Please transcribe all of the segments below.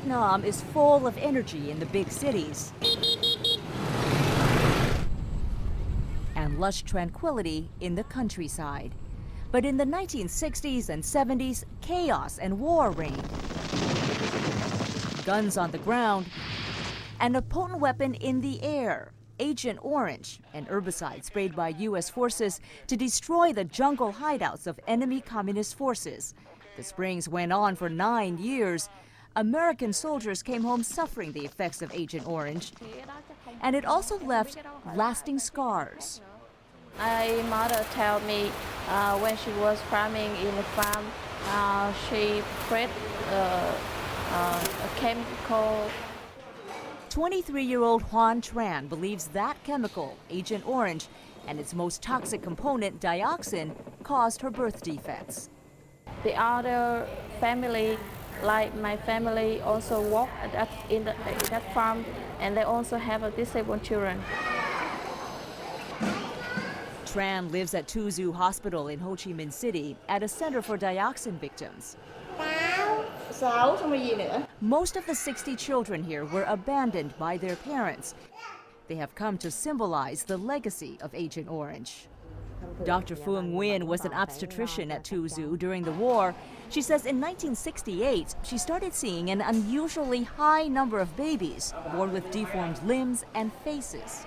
Vietnam is full of energy in the big cities and lush tranquility in the countryside. But in the 1960s and 70s, chaos and war reigned. Guns on the ground and a potent weapon in the air, Agent Orange, an herbicide sprayed by U.S. forces to destroy the jungle hideouts of enemy communist forces. The sprayings went on for 9 years. American soldiers came home suffering the effects of Agent Orange, and it also left lasting scars. My mother told me when she was farming in the farm, she sprayed a chemical. 23-year-old Hoan Tran believes that chemical, Agent Orange, and its most toxic component, dioxin, caused her birth defects. The other family, like my family, also work in that farm, and they also have disabled children. Tran lives at Tu Du Hospital in Ho Chi Minh City at a center for dioxin victims. Most of the 60 children here were abandoned by their parents. They have come to symbolize the legacy of Agent Orange. Dr. Phương Nguyen was an obstetrician at Tu Du during the war. She says in 1968, she started seeing an unusually high number of babies born with deformed limbs and faces.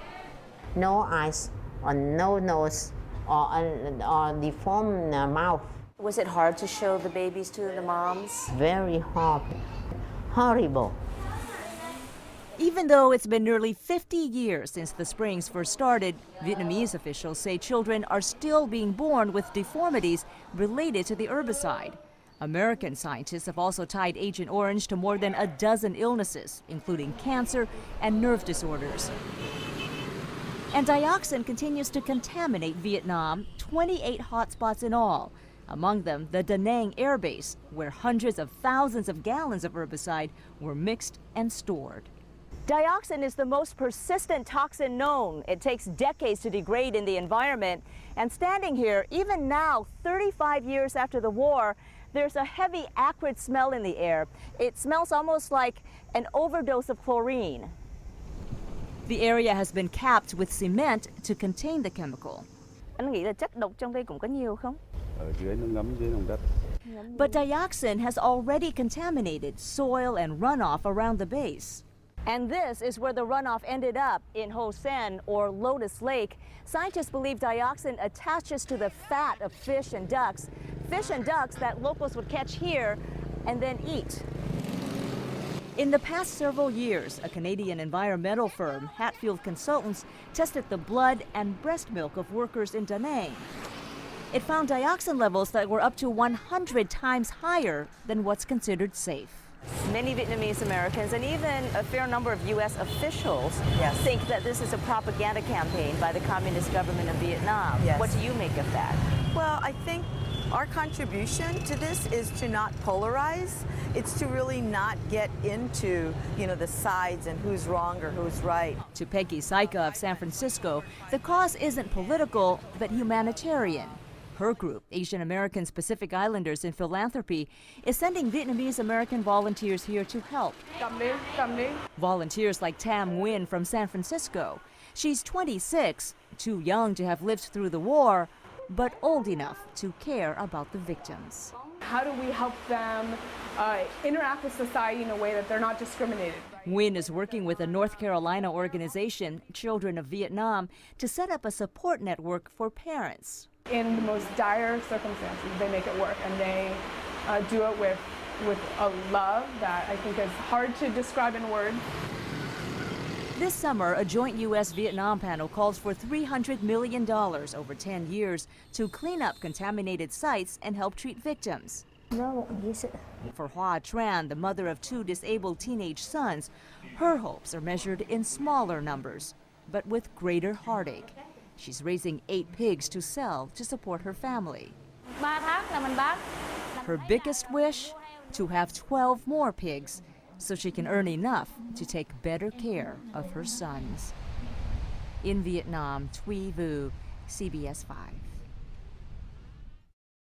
No eyes, or no nose, or deformed mouth. Was it hard to show the babies to the moms? Very hard, horrible. Even though it's been nearly 50 years since the sprayings first started, Vietnamese officials say children are still being born with deformities related to the herbicide. American scientists have also tied Agent Orange to more than a dozen illnesses, including cancer and nerve disorders. And dioxin continues to contaminate Vietnam, 28 hotspots in all. Among them, the Da Nang Air Base, where hundreds of thousands of gallons of herbicide were mixed and stored. Dioxin is the most persistent toxin known. It takes decades to degrade in the environment. And standing here, even now, 35 years after the war, there's a heavy, acrid smell in the air. It smells almost like an overdose of chlorine. The area has been capped with cement to contain the chemical. Anh nghĩ là chất độc trong đây cũng có nhiều không? But dioxin has already contaminated soil and runoff around the base. And this is where the runoff ended up, in Ho Sen, or Lotus Lake. Scientists believe dioxin attaches to the fat of fish and ducks that locals would catch here and then eat. In the past several years, a Canadian environmental firm, Hatfield Consultants, tested the blood and breast milk of workers in Da Nang. It found dioxin levels that were up to 100 times higher than what's considered safe. Many Vietnamese Americans and even a fair number of U.S. officials think that this is a propaganda campaign by the communist government of Vietnam. Yes. What do you make of that? Well, I think our contribution to this is to not polarize. It's to really not get into, the sides and who's wrong or who's right. To Peggy Saika of San Francisco, the cause isn't political, but humanitarian. Her group, Asian Americans Pacific Islanders in Philanthropy, is sending Vietnamese American volunteers here to help. Volunteers like Tam Nguyen from San Francisco. She's 26, too young to have lived through the war, but old enough to care about the victims. How do we help them interact with society in a way that they're not discriminated? Nguyen is working with a North Carolina organization, Children of Vietnam, to set up a support network for parents. In the most dire circumstances, they make it work, and they do it with a love that I think is hard to describe in words. This summer, a joint U.S.-Vietnam panel calls for $300 million over 10 years to clean up contaminated sites and help treat victims. For Hoa Tran, the mother of 2 disabled teenage sons, her hopes are measured in smaller numbers, but with greater heartache. She's raising 8 pigs to sell to support her family. Her biggest wish? To have 12 more pigs, so she can earn enough to take better care of her sons. In Vietnam, Thuy Vu, CBS 5.